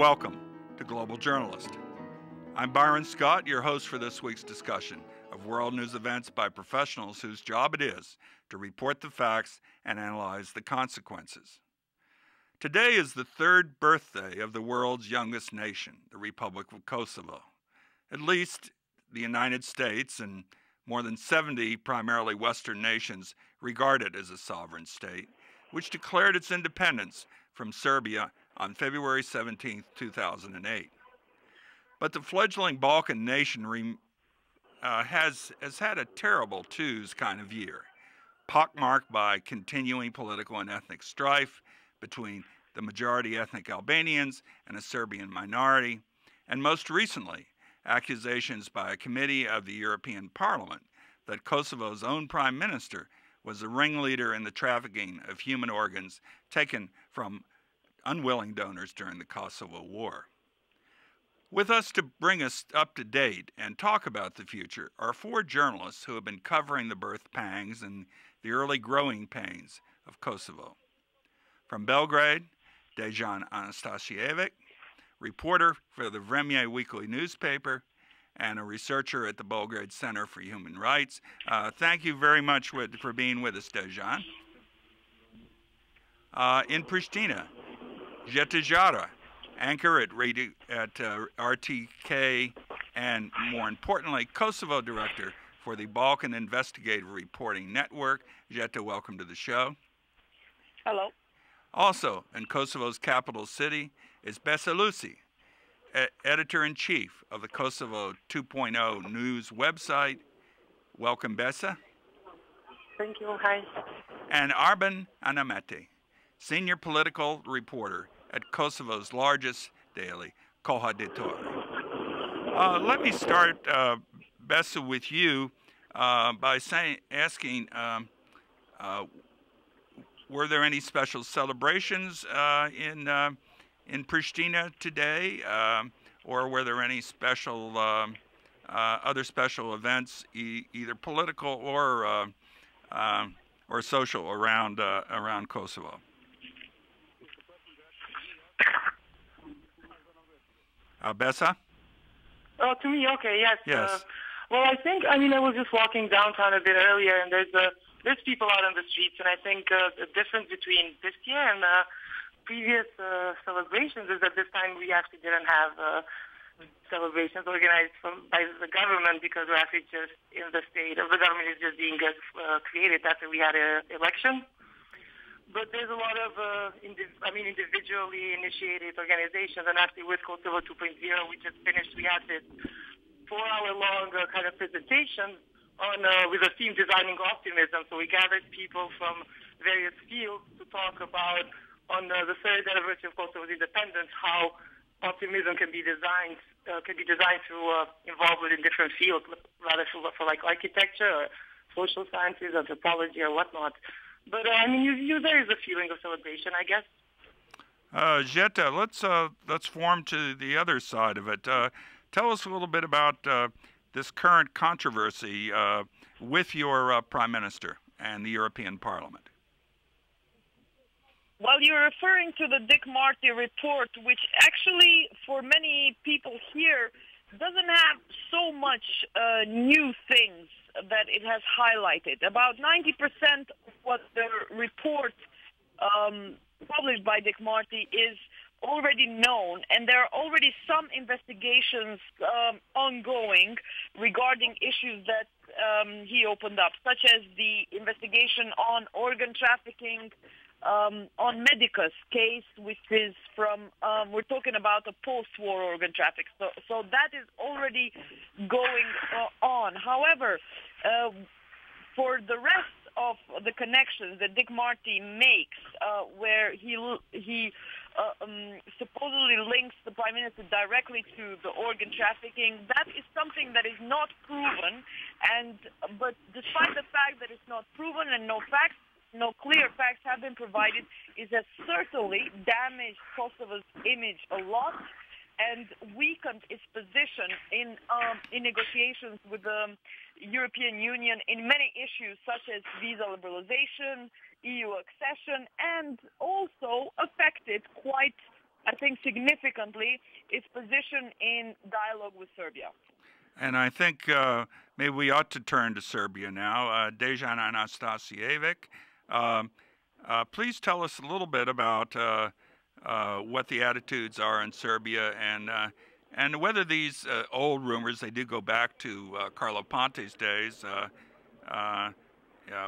welcome to Global Journalist. I'm Byron Scott, your host for this week's discussion of world news events by professionals whose job it is to report the facts and analyze the consequences. Today is the third birthday of the world's youngest nation, the Republic of Kosovo. At least the United States and more than 70 primarily Western nations regard it as a sovereign state, which declared its independence from Serbia on February 17, 2008. But the fledgling Balkan nation has had a terrible twos kind of year, pockmarked by continuing political and ethnic strife between the majority ethnic Albanians and a Serbian minority, and most recently, accusations by a committee of the European Parliament that Kosovo's own prime minister was a ringleader in the trafficking of human organs taken from unwilling donors during the Kosovo War. With us to bring us up to date and talk about the future are four journalists who have been covering the birth pangs and the early growing pains of Kosovo. From Belgrade, Dejan Anastasijevic, reporter for the Vremje weekly newspaper and a researcher at the Belgrade Center for Human Rights. Thank you very much for being with us, Dejan. In Pristina, Jeta Jara, anchor at RTK, and more importantly, Kosovo director for the Balkan Investigative Reporting Network. Jeta, welcome to the show. Hello. Also, in Kosovo's capital city is Besa Lusi, editor-in-chief of the Kosovo 2.0 news website. Welcome, Besa. Thank you. Hi. And Arban Anamete, senior political reporter at Kosovo's largest daily, Koha Detore. Let me start, Besa, with you by asking, were there any special celebrations in Pristina today, or were there any special other special events, either political or social, around Kosovo? Besa? Oh, to me, okay, yes. Yes. Well, I was just walking downtown a bit earlier, and there's people out on the streets, and I think the difference between this year and previous celebrations is that this time we actually didn't have celebrations organized by the government, because we're actually just in the state of the government is just being created after we had an election. But there's a lot of individually initiated organizations, and actually with Kosovo 2.0, we just finished. We had this 4-hour-long kind of presentation on with a theme designing optimism. So we gathered people from various fields to talk about on the third anniversary of Kosovo's independence how optimism can be designed through involvement in different fields, rather for like architecture or social sciences, anthropology, or whatnot. But there is a feeling of celebration, I guess. Jeta, let's form to the other side of it. Tell us a little bit about this current controversy with your Prime Minister and the European Parliament. Well, you're referring to the Dick Marty report, which actually, for many people here, doesn't have so much new things that it has highlighted. About 90% of what the report published by Dick Marty is already known, and there are already some investigations ongoing regarding issues that he opened up, such as the investigation on organ trafficking, on Medicus case, which is from, we're talking about a post-war organ traffic. So that is already going on. However, for the rest of the connections that Dick Marty makes, where he supposedly links the Prime Minister directly to the organ trafficking, that is something that is not proven. But despite the fact that it's not proven and no clear facts have been provided, it has certainly damaged Kosovo's image a lot and weakened its position in negotiations with the European Union in many issues such as visa liberalization, EU accession, and also affected quite I think, significantly its position in dialogue with Serbia. And I think maybe we ought to turn to Serbia now. Dejan Anastasijevic, please tell us a little bit about what the attitudes are in Serbia and whether these old rumors, they do go back to Carlo Ponte's days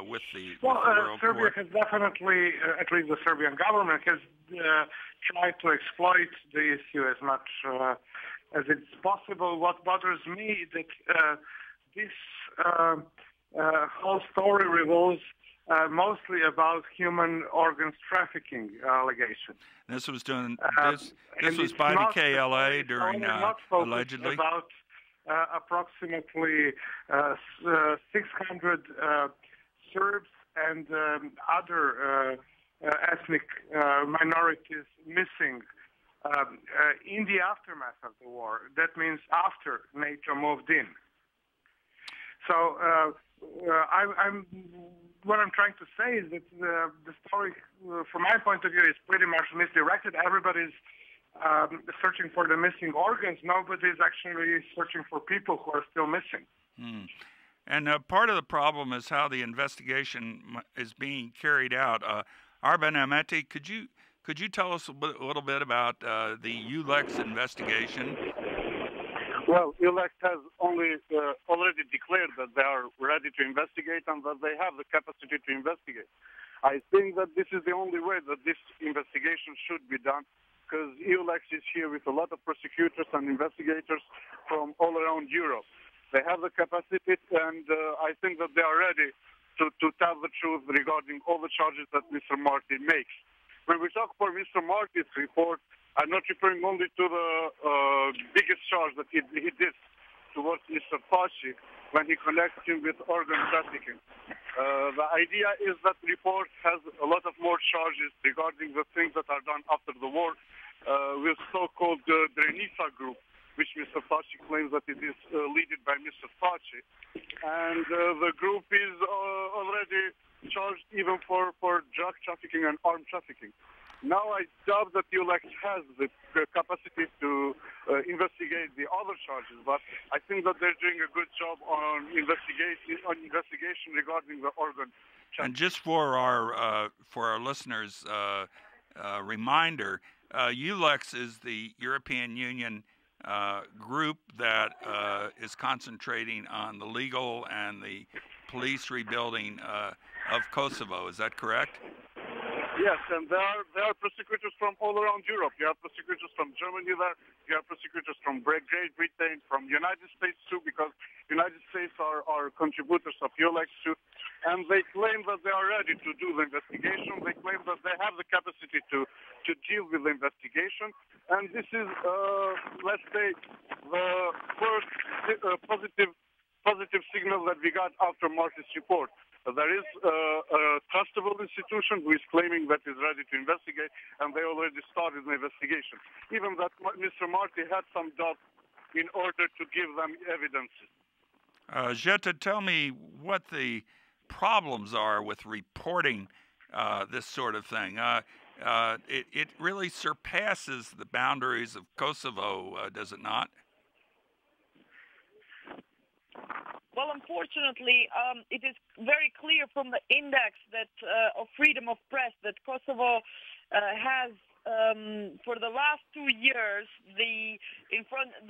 with the World Serbia Court. has definitely, at least the Serbian government, has tried to exploit the issue as much as it's possible. What bothers me is that this whole story revolves mostly about human organs trafficking allegations. This was doing this was by the KLA during allegedly about approximately 600 Serbs and other ethnic minorities missing in the aftermath of the war. That means after NATO moved in. So what I'm trying to say is that the story, from my point of view, is pretty much misdirected. Everybody's searching for the missing organs. Nobody's actually searching for people who are still missing. And part of the problem is how the investigation is being carried out. Orban Ameti, could you tell us a little bit about the ULEX investigation? Well, ULEX has already declared that they are ready to investigate and that they have the capacity to investigate. I think that this is the only way that this investigation should be done, because ULEX is here with a lot of prosecutors and investigators from all around Europe. They have the capacity, and I think that they are ready to tell the truth regarding all the charges that Mr. Marti makes. When we talk for Mr. Marti's report, I'm not referring only to the biggest charge that he did towards Mr. Paci when he connected him with organ-trafficking. The idea is that the report has a lot of more charges regarding the things that are done after the war with so-called Drenica group, which Mr. Paci claims that it is led by Mr. Paci. And the group is already charged even for drug trafficking and armed trafficking. Now I doubt that ULEX has the capacity to investigate the other charges, but I think that they're doing a good job on investigation regarding the organ trafficking. And just for our listeners, reminder, ULEX is the European Union group that is concentrating on the legal and the police rebuilding of Kosovo. Is that correct? Yes, and there are prosecutors from all around Europe. You have prosecutors from Germany there. You have prosecutors from Great Britain, from United States too, because United States are contributors of ULEX too. And they claim that they are ready to do the investigation. They claim that they have the capacity to deal with the investigation. And this is, let's say, the first positive signal that we got after Marti's report. There is a trustable institution who is claiming that is ready to investigate, and they already started the investigation. Even that Mr. Marti had some doubt in order to give them evidences. Zeta, tell me what the problems are with reporting this sort of thing. It really surpasses the boundaries of Kosovo, does it not? Well, unfortunately, it is very clear from the index that of freedom of press that Kosovo has, for the last 2 years, the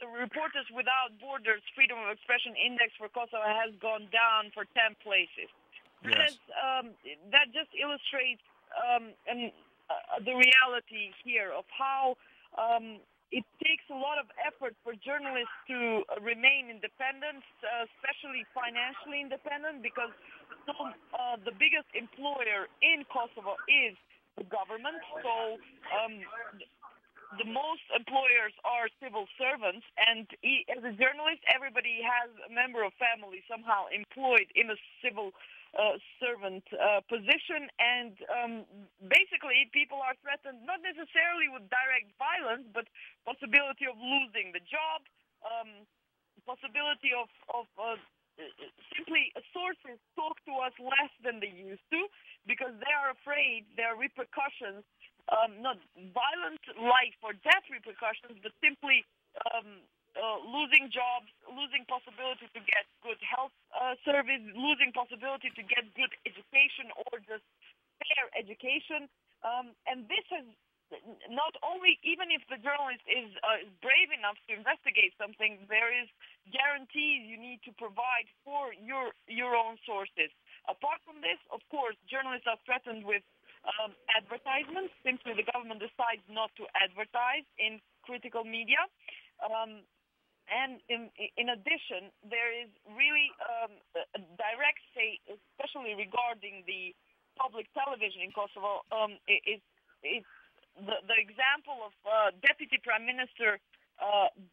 Reporters Without Borders Freedom of Expression Index for Kosovo has gone down for 10 places. Yes. That just illustrates the reality here of how it takes a lot of effort for journalists to remain independent, especially financially independent, because the biggest employer in Kosovo is the government. So the most employers are civil servants, and as a journalist, everybody has a member of family somehow employed in a civil servant position, and basically people are threatened not necessarily with direct violence, but possibility of losing the job, possibility of simply sources talk to us less than they used to, because they are afraid there are repercussions not violent life or death repercussions, but simply losing jobs, losing possibility to get good health service, losing possibility to get good education or just fair education. And this has not only, even if the journalist is brave enough to investigate something, there is guarantees you need to provide for your own sources. Apart from this, of course, journalists are threatened with advertisements. Simply the government decides not to advertise in critical media. And in addition, there is really a direct say, especially regarding the public television in Kosovo, the example of Deputy Prime Minister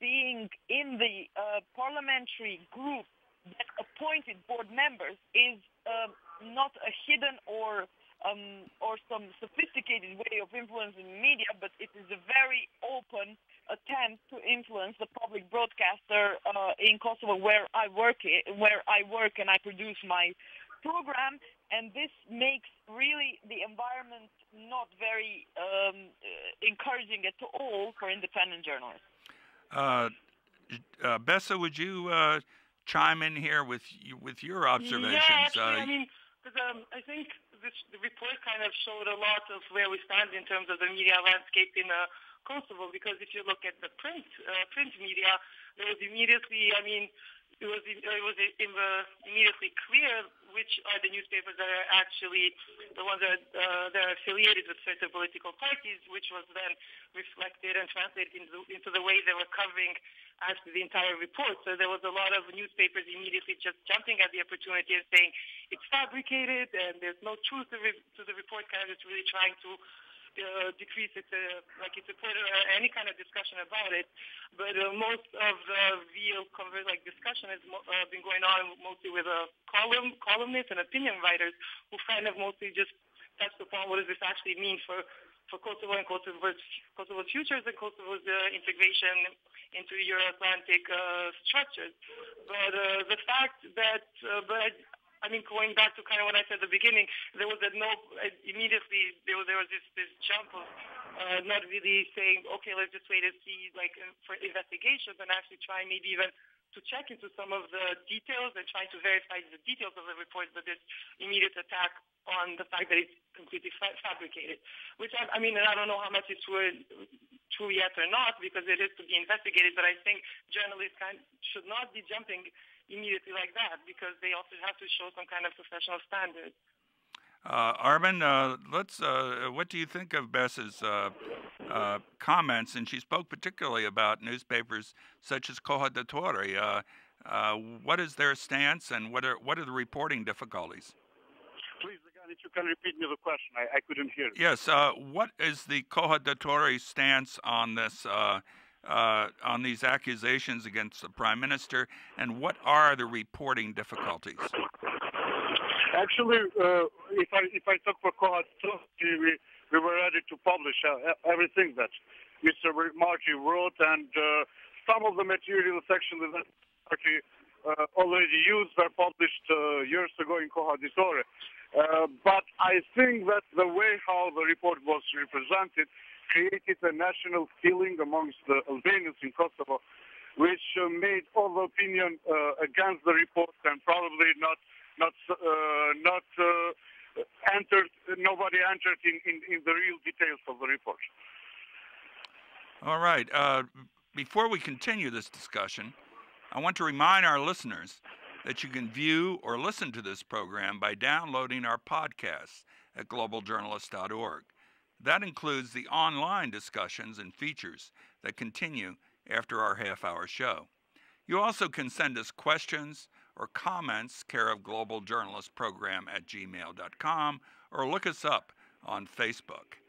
being in the parliamentary group that appointed board members is not a hidden or some sophisticated way of influencing media, but it is a very open attempt to influence the public broadcaster in Kosovo, where I work and I produce my program, and this makes really the environment not very encouraging at all for independent journalists. Besa, would you chime in here with your observations? Yeah, actually, I think the report kind of showed a lot of where we stand in terms of the media landscape in Kosovo, because if you look at the print media, there was immediately, it was immediately clear which are the newspapers that are actually the ones that are affiliated with certain political parties, which was then reflected and translated into the way they were covering actually the entire report. So there was a lot of newspapers immediately just jumping at the opportunity and saying it's fabricated and there's no truth to the report, kind of just really trying to decrease its support or any kind of discussion about it. But most of the real discussion has been going on mostly with columnists and opinion writers who kind of mostly just touched upon what does this actually mean for Kosovo and Kosovo's futures and Kosovo's integration into Euro-Atlantic structures. But the fact that, going back to kind of what I said at the beginning, there was immediately there was this jump of not really saying, okay, let's just wait and see, for investigations, and actually try maybe even to check into some of the details and trying to verify the details of the report, but this immediate attack on the fact that it's completely fabricated, which I don't know how much is true yet or not, because it is to be investigated, but I think journalists should not be jumping immediately like that, because they also have to show some kind of professional standards. Orban, what do you think of Besa's comments? And she spoke particularly about newspapers such as Kohodatori. What is their stance, and what are the reporting difficulties? Please, again, if you can repeat me the question, I couldn't hear it. Yes. What is the Kohodatori stance on this? On these accusations against the Prime Minister, and what are the reporting difficulties? Actually, if I talk for Kohodatori, we were ready to publish everything that Mr. Marty wrote, and some of the materials actually that Marty already used were published years ago in Kohodatori. But I think that the way how the report was represented created a national feeling amongst the Albanians in Kosovo, which made all the opinion against the report, and probably nobody entered in the real details of the report. All right. Before we continue this discussion, I want to remind our listeners that you can view or listen to this program by downloading our podcasts at globaljournalist.org. That includes the online discussions and features that continue after our half-hour show. You also can send us questions or comments, care of globaljournalistprogram@gmail.com, or look us up on Facebook.